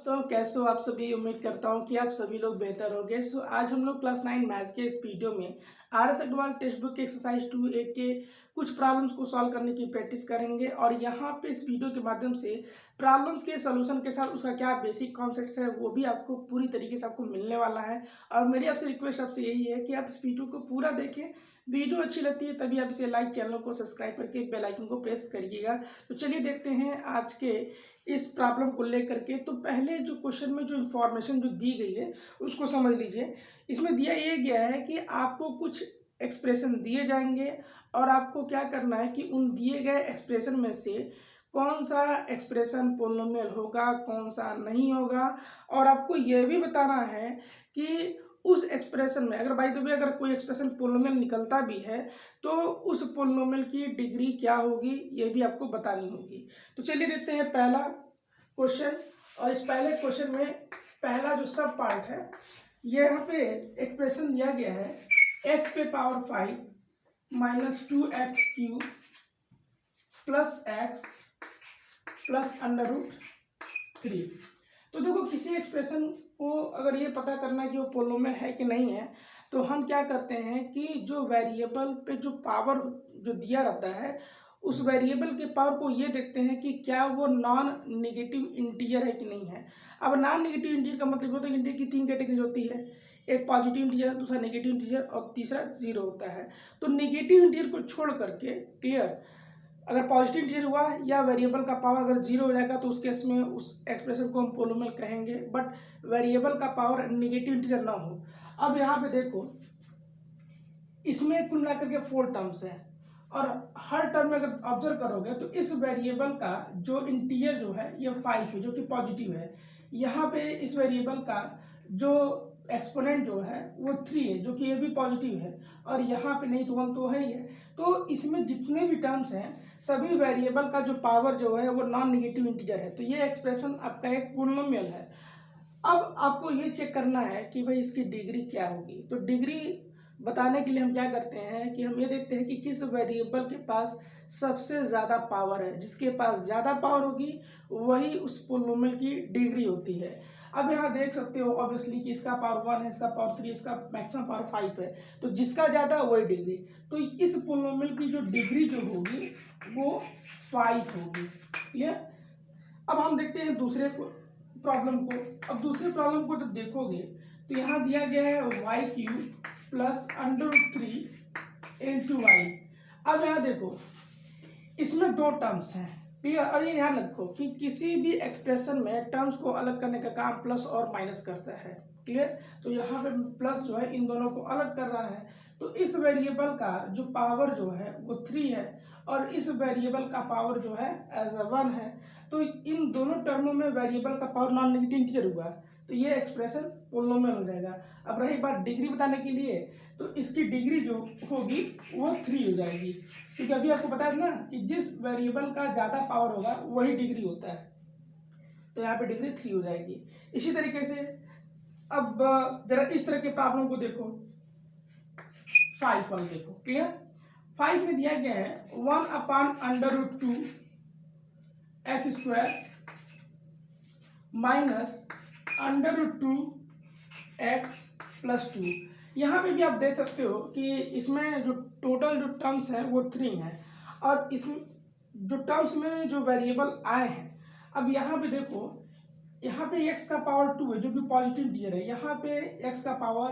दोस्तों, कैसे हो आप सभी। उम्मीद करता हूं कि आप सभी लोग बेहतर होंगे। आज हम लोग क्लास 9 मैथ्स के इस वीडियो में आरएस अग्रवाल टेक्स्ट बुक के एक्सरसाइज 2A के कुछ प्रॉब्लम्स को सॉल्व करने की प्रैक्टिस करेंगे। और यहां पे इस वीडियो के माध्यम से प्रॉब्लम्स के सॉल्यूशन के साथ उसका क्या बेसिक कॉन्सेप्ट्स है वो भी आपको पूरी तरीके से आपको मिलने वाला है। और मेरी आपसे रिक्वेस्ट आपसे यही है कि आप इस वीडियो को पूरा देखें। वीडियो अच्छी लगती है तभी आप इसे लाइक, चैनल को सब्सक्राइब करके बेल आइकन को प्रेस करिएगा। तो चलिए देखते हैं आज के इस प्रॉब्लम को लेकर के। तो पहले जो क्वेश्चन में जो इन्फॉर्मेशन जो दी गई है उसको समझ लीजिए। इसमें दिया ये गया है कि आपको कुछ एक्सप्रेशन दिए जाएंगे और आपको क्या करना है कि उन दिए गए एक्सप्रेशन में से कौन सा एक्सप्रेशन पोलिनोमियल होगा, कौन सा नहीं होगा। और आपको यह भी बताना है कि उस एक्सप्रेशन में अगर बाय द वे अगर कोई एक्सप्रेशन पोलिनोमियल निकलता भी है तो उस पोलिनोमियल की डिग्री क्या होगी ये भी आपको बतानी होगी। तो चलिए देखते हैं पहला क्वेश्चन। और इस पहले क्वेश्चन में पहला जो सब पार्ट है ये यहाँ पे एक्सप्रेशन दिया गया है x पे power 5 minus 2x³ plus x plus √3। तो देखो किसी एक्सप्रेशन को अगर ये पता करना है कि वो पोलिनोमियल है कि नहीं है तो हम क्या करते हैं कि जो वेरिएबल पे जो पावर जो दिया रहता है उस वेरिएबल के पावर को ये देखते हैं कि क्या वो नॉन नेगेटिव इंटीजर है कि नहीं है। अब नॉन नेगेटिव इंटीजर का मतलब होता है कि इंटीजर की तीन कैटेगरीज होती है, एक पॉजिटिव इंटीजर, दूसरा नेगेटिव इंटीजर और तीसरा जीरो होता है। तो नेगेटिव इंटीजर को छोड़ करके क्लियर अगर पॉजिटिव इंटीजर हुआ या वेरिएबल का पावर अगर जीरो हो जाएगा तो उस केस में उस एक्सप्रेशन को हम पोलिनोमियल कहेंगे। बट वेरिएबल का पावर नेगेटिव इंटीजर ना हो। अब यहाँ पे देखो इसमें कुल मिलाकर के 4 टर्म्स हैं और हर टर्म में अगर ऑब्जर्व करोगे तो इस वेरिएबल का जो इंटीजर जो है ये 5 है जो कि पॉजिटिव है। यहाँ पे इस वेरिएबल का जो एक्सपोनेंट जो है वो 3 है जो कि ये भी पॉजिटिव है और यहाँ पे नहीं तो 1 तो है ही है। तो इसमें जितने भी टर्म्स हैं सभी वेरिएबल का जो पावर जो है वो नॉन नेगेटिव इंटीजर है। तो ये एक्सप्रेशन आपका एक पोलिनोमियल है। अब आपको ये चेक करना है कि भाई इसकी डिग्री क्या होगी। तो डिग्री बताने के लिए हम क्या करते हैं कि हम ये देखते हैं कि किस वेरिएबल के पास सबसे ज़्यादा पावर है। जिसके पास ज़्यादा पावर होगी वही उस पोलिनोमियल की डिग्री होती है। अब यहाँ देख सकते हो ऑब्वियसली कि इसका पावर 1 है, इसका पावर 3, इसका मैक्सिमम पावर 5 है। तो जिसका ज़्यादा वही डिग्री। तो इस पोलिनोमियल की जो डिग्री जो होगी वो 5 होगी। क्लियर। अब हम देखते हैं दूसरे प्रॉब्लम को। अब दूसरे प्रॉब्लम को जब देखोगे तो यहाँ दिया गया है y³ प्लस √3 इंटू वाई। अब यहाँ देखो इसमें 2 टर्म्स हैं। क्लियर। और ये ध्यान रखो कि किसी भी एक्सप्रेशन में टर्म्स को अलग करने का काम प्लस और माइनस करता है। क्लियर। तो यहाँ पे प्लस जो है इन दोनों को अलग कर रहा है। तो इस वेरिएबल का जो पावर जो है वो 3 है और इस वेरिएबल का पावर जो है एज अ 1 है। तो इन दोनों टर्मों में वेरिएबल का पावर नॉन नेगेटिव इंटीजर हुआ तो ये एक्सप्रेशन पोलिनोमियल हो जाएगा। अब रही बात डिग्री बताने के लिए तो इसकी डिग्री जो होगी वो 3 हो जाएगी क्योंकि अभी आपको पता है ना कि जिस वेरिएबल का ज़्यादा पावर होगा वही डिग्री होता है। तो यहाँ पे डिग्री 3 हो जाएगी। इसी तरीके से अब जरा इस तरह के प्रॉब्लम को देखो। 5 वाला देखो। क्लियर। 5 में दिया गया है 1/√2 h² माइनस √2 x प्लस 2। यहाँ पे भी आप देख सकते हो कि इसमें जो टोटल जो टर्म्स हैं वो 3 हैं और इस जो टर्म्स में जो वेरिएबल आए हैं। अब यहाँ पे देखो यहाँ पे x का पावर 2 है जो कि पॉजिटिव इंटीजर है, यहाँ पे x का पावर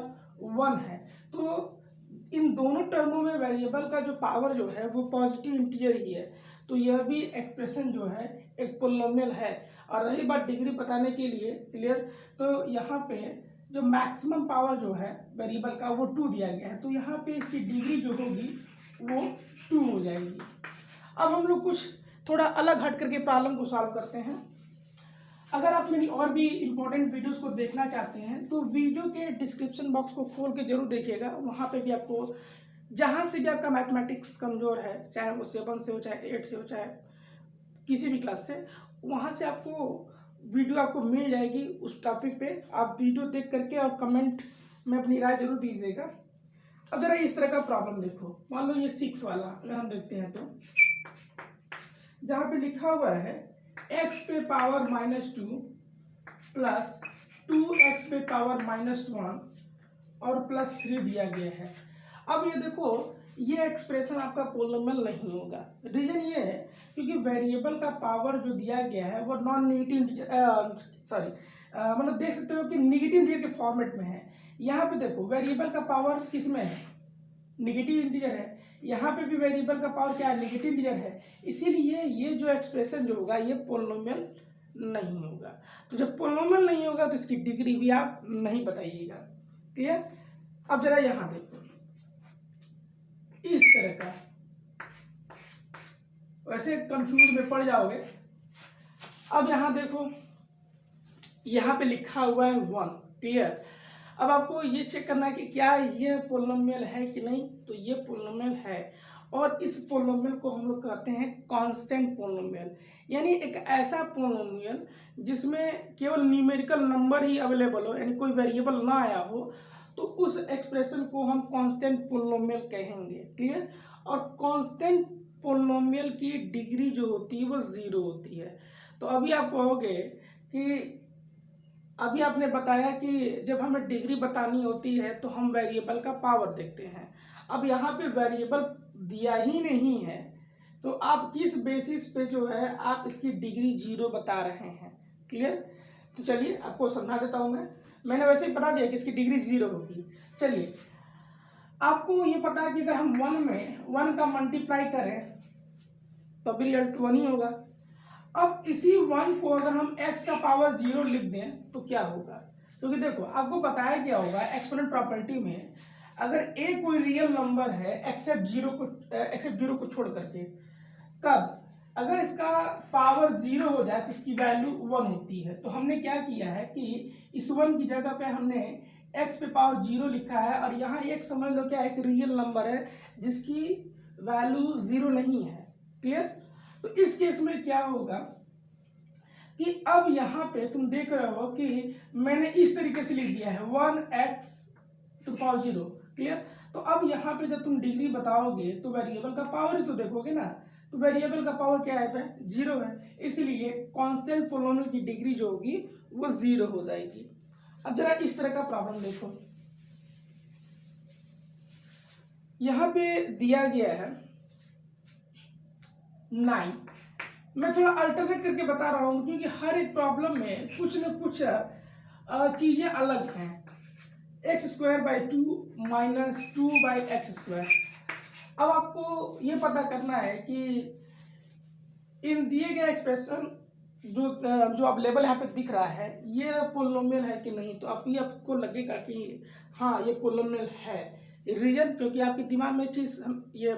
1 है। तो इन दोनों टर्मों में वेरिएबल का जो पावर जो है वो पॉजिटिव इंटीजर ही है। तो यह भी एक्सप्रेशन जो है एक पोलिनोमियल है। और रही बात डिग्री बताने के लिए क्लियर तो यहाँ पे जो मैक्सिमम पावर जो है वेरिएबल का वो 2 दिया गया है। तो यहाँ पे इसकी डिग्री जो होगी वो 2 हो जाएगी। अब हम लोग कुछ थोड़ा अलग हट करके प्रॉब्लम को सॉल्व करते हैं। अगर आप मेरी और भी इम्पोर्टेंट वीडियोस को देखना चाहते हैं तो वीडियो के डिस्क्रिप्शन बॉक्स को खोल के जरूर देखिएगा। वहाँ पे भी आपको जहाँ से भी आपका मैथमेटिक्स कमज़ोर है, चाहे वो 7 से हो, चाहे 8 से हो, चाहे किसी भी क्लास से, वहाँ से आपको वीडियो आपको मिल जाएगी। उस टॉपिक पे आप वीडियो देख करके और कमेंट में अपनी राय जरूर दीजिएगा। अब जरा इस तरह का प्रॉब्लम देखो। मान लो ये 6 वाला अगर हम देखते हैं तो जहाँ पे लिखा हुआ है x पे पावर -2 प्लस 2x⁻⁻1 और प्लस 3 दिया गया है। अब ये देखो, ये एक्सप्रेशन आपका पोलिनोमियल नहीं होगा। रीजन ये है क्योंकि वेरिएबल का पावर जो दिया गया है वो नॉन नेगेटिव, मतलब देख सकते हो कि नेगेटिव इंटीजर के फॉर्मेट में है। यहाँ पे देखो वेरिएबल का पावर किस में है, नेगेटिव इंटीजर है। यहाँ पे भी वेरिएबल का पावर क्या है, नेगेटिव इंटीजर है। इसीलिए ये जो एक्सप्रेशन जो होगा ये पोलिनोमियल नहीं होगा। तो जब पोलिनोमियल नहीं होगा तो इसकी डिग्री भी आप नहीं बताइएगा। क्लियर। अब जरा यहाँ देखो, इस तरह का, वैसे कंफ्यूज में पड़ जाओगे। अब यहाँ देखो, यहाँ पे लिखा हुआ है 1। क्लियर। अब आपको ये चेक करना है कि क्या ये पोलिनोमियल है कि नहीं। तो ये पोलिनोमियल है, और इस पोलिनोमियल को हम लोग कहते हैं कांस्टेंट पोलिनोमियल, यानी एक ऐसा पोलिनोमियल जिसमें केवल न्यूमेरिकल नंबर ही अवेलेबल हो, यानी कोई वेरिएबल ना आया हो, तो उस एक्सप्रेशन को हम कांस्टेंट पोलिनोमियल कहेंगे। क्लियर। और कांस्टेंट पोलिनोमियल की डिग्री जो होती है वो 0 होती है। तो अभी आप कहोगे कि अभी आपने बताया कि जब हमें डिग्री बतानी होती है तो हम वेरिएबल का पावर देखते हैं। अब यहाँ पे वेरिएबल दिया ही नहीं है, तो आप किस बेसिस पे जो है आप इसकी डिग्री 0 बता रहे हैं। क्लियर। तो चलिए आपको समझा देता हूँ। मैंने वैसे ही बता दिया कि इसकी डिग्री 0 होगी। चलिए, आपको ये पता है कि अगर हम 1 में 1 का मल्टीप्लाई करें तो भी रिजल्ट 1 ही होगा। अब इसी 1 को अगर हम x का पावर 0 लिख दें तो क्या होगा, क्योंकि देखो आपको बताया क्या होगा एक्सपोनेंट प्रॉपर्टी में, अगर a कोई रियल नंबर है एक्सेप्ट जीरो को छोड़ करके, तब अगर इसका पावर 0 हो जाए तो इसकी वैल्यू 1 होती है। तो हमने क्या किया है कि इस 1 की जगह पे हमने x पे पावर 0 लिखा है, और यहाँ एक समझ लो क्या एक रियल नंबर है जिसकी वैल्यू 0 नहीं है। क्लियर। तो इस केस में क्या होगा कि अब यहाँ पे तुम देख रहे हो कि मैंने इस तरीके से लिख दिया है 1x⁻0। क्लियर। तो अब यहाँ पे जब तुम डिग्री बताओगे तो वेरिएबल का पावर ही तो देखोगे ना, तो वेरिएबल का पावर क्या है, 0 है। इसीलिए कांस्टेंट पोलिनोमियल की डिग्री जो होगी वो 0 हो जाएगी। अब जरा इस तरह का प्रॉब्लम देखो, यहाँ पे दिया गया है 9। मैं थोड़ा अल्टरनेट करके बता रहा हूँ क्योंकि हर एक प्रॉब्लम में कुछ न कुछ चीजें अलग हैं। x² - 2/x²। अब आपको ये पता करना है कि इन दिए गए एक्सप्रेशन जो अवेलेबल यहाँ पे दिख रहा है ये पोलिनोमियल है कि नहीं। तो आपको लगेगा कि हाँ ये पोलिनोमियल है। रीजन क्योंकि आपके दिमाग में चीज ये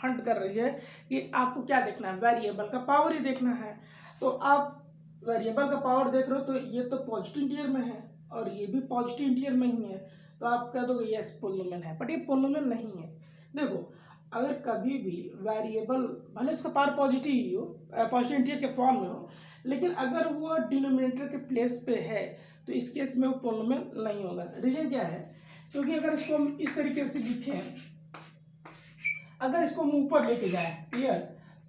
हंट कर रही है कि आपको क्या देखना है, वेरिएबल का पावर ही देखना है। तो आप वेरिएबल का पावर देख रहे हो तो ये तो पॉजिटिव इंटीजर में है और ये भी पॉजिटिव इंटीजर में ही है, तो आप कह दोगे यस पोलिनोमियल है, बट ये पोलिनोमियल नहीं है। देखो अगर कभी भी वेरिएबल भले उसका पावर पॉजिटिव ही हो, पॉजिटिव इंटीजर के फॉर्म में हो, लेकिन अगर वो डिनोमिनेटर के प्लेस पे है तो इस केस में वो पोलिनोमियल नहीं होगा। रीजन क्या है, क्योंकि अगर इसको हम इस तरीके से लिखें, अगर इसको हम ऊपर लेके जाए, क्लियर,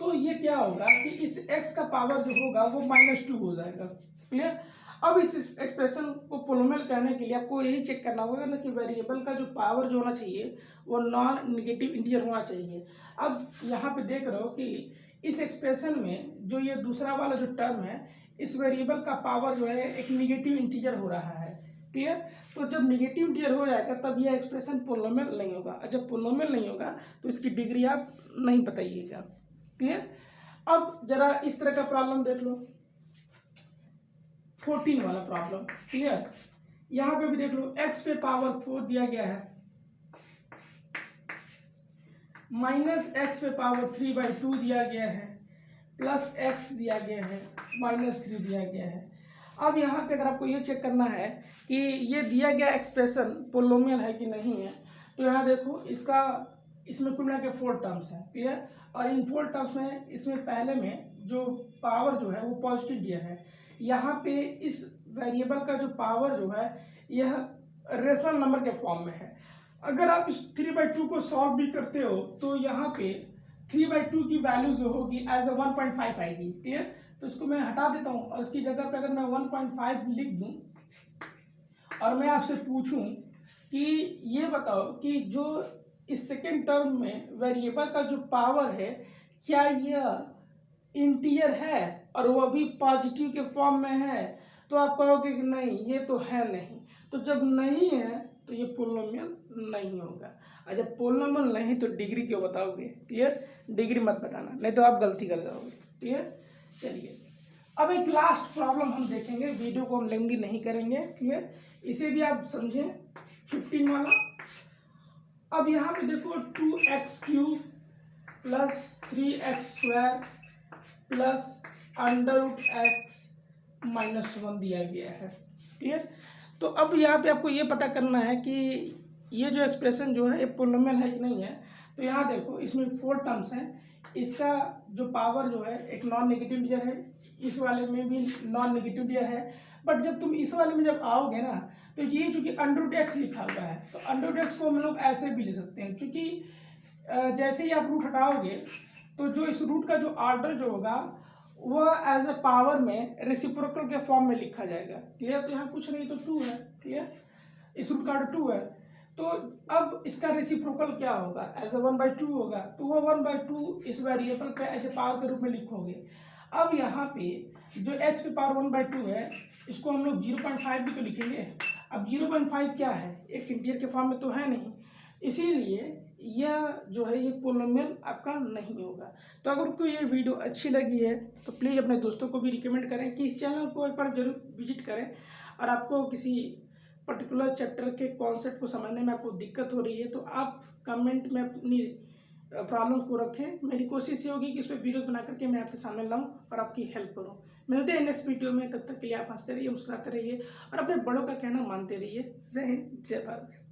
तो ये क्या होगा कि इस x का पावर जो होगा वो -2 हो जाएगा। क्लियर। अब इस एक्सप्रेशन को पोलिनोमियल कहने के लिए आपको यही चेक करना होगा ना कि वेरिएबल का जो पावर जो होना चाहिए वो नॉन नेगेटिव इंटीजर होना चाहिए। अब यहाँ पे देख रहे हो कि इस एक्सप्रेशन में जो ये दूसरा वाला जो टर्म है, इस वेरिएबल का पावर जो है एक नेगेटिव इंटीजर हो रहा है। क्लियर। तो जब नेगेटिव इंटीजर हो जाएगा तब यह एक्सप्रेशन पोलिनोमियल नहीं होगा, और जब पोलिनोमियल नहीं होगा तो इसकी डिग्री आप नहीं बताइएगा। क्लियर। अब जरा इस तरह का प्रॉब्लम देख लो, 14 वाला प्रॉब्लम। क्लियर। यहां पे भी देख लो x पे पावर 4 दिया गया है, -x पे पावर 3/2 दिया गया है, +x दिया गया है, -3 दिया गया है। अब यहाँ पे अगर आपको ये चेक करना है कि ये दिया गया एक्सप्रेशन पोलिनोमियल है कि नहीं है, तो यहाँ देखो इसमें कुल मिला के 4 टर्म्स हैं। क्लियर। और इन 4 टर्म्स में इसमें पहले में जो पावर जो है वो पॉजिटिव दिया है। यहाँ पे इस वेरिएबल का जो पावर जो है यह रेशनल नंबर के फॉर्म में है। अगर आप इस 3/2 को सॉल्व भी करते हो तो यहाँ पे 3/2 की वैल्यू जो होगी एज 1.5 आएगी। क्लियर। तो इसको मैं हटा देता हूँ और इसकी जगह पे अगर मैं 1.5 लिख दूँ और मैं आपसे पूछूं कि ये बताओ कि जो इस सेकेंड टर्म में वेरिएबल का जो पावर है क्या यह इंटीजर है और वो भी पॉजिटिव के फॉर्म में है, तो आप कहोगे कि नहीं ये तो है नहीं। तो जब नहीं है तो ये पोलिनोमियल नहीं होगा, और जब पोलिनोमियल नहीं तो डिग्री क्यों बताओगे? क्लियर? डिग्री मत बताना, नहीं तो आप गलती कर जाओगे। क्लियर? चलिए अब एक लास्ट प्रॉब्लम हम देखेंगे, वीडियो को हम लेंगे नहीं करेंगे। क्लियर? इसे भी आप समझें, 15 वाला। अब यहाँ पे देखो 2x³ plus 3x² plus √x -1 दिया गया है। क्लियर? तो अब यहाँ पे आपको ये पता करना है कि ये जो एक्सप्रेशन जो है ये पोलिनोमियल है कि नहीं है। तो यहाँ देखो इसमें 4 टर्म्स हैं, इसका जो पावर जो है एक नॉन नेगेटिव इंटीजर है, इस वाले में भी नॉन नेगेटिव इंटीजर है। बट जब तुम इस वाले में जब आओगे ना तो ये चूंकि √x लिखा हुआ है तो √x को हम लोग ऐसे भी ले सकते हैं, क्योंकि जैसे ही आप रूट हटाओगे तो जो इस रूट का जो ऑर्डर जो होगा वह एज ए पावर में रेसिप्रोकल के फॉर्म में लिखा जाएगा। क्लियर? तो यहाँ कुछ नहीं तो 2 है। क्लियर? इस रूट का ऑर्डर 2 है, तो अब इसका रेसिप्रोकल क्या होगा? एज ए 1/2 होगा, तो वो 1/2 इस वेरिएबल पे एज ए पावर के रूप में लिखोगे। अब यहाँ पे जो h की पावर 1/2 है इसको हम लोग 0.5 भी तो लिखेंगे। अब 0.5 क्या है? एक इंटीजर के फॉर्म में तो है नहीं, इसीलिए यह जो है ये पोलिनोमियल आपका नहीं होगा। तो अगर कोई ये वीडियो अच्छी लगी है तो प्लीज़ अपने दोस्तों को भी रिकमेंड करें कि इस चैनल को एक बार जरूर विजिट करें। और आपको किसी पर्टिकुलर चैप्टर के कॉन्सेप्ट को समझने में आपको दिक्कत हो रही है तो आप कमेंट में अपनी प्रॉब्लम को रखें। मेरी कोशिश ये होगी कि इस पर वीडियोज़ बना करके मैं आपके सामने लाऊं और आपकी हेल्प करूं। मिलते हैं नेक्स्ट वीडियो में, तब तक के लिए आप हंसते रहिए, मुस्कुराते रहिए और अपने बड़ों का कहना मानते रहिए। जय हिंद, जय भारत।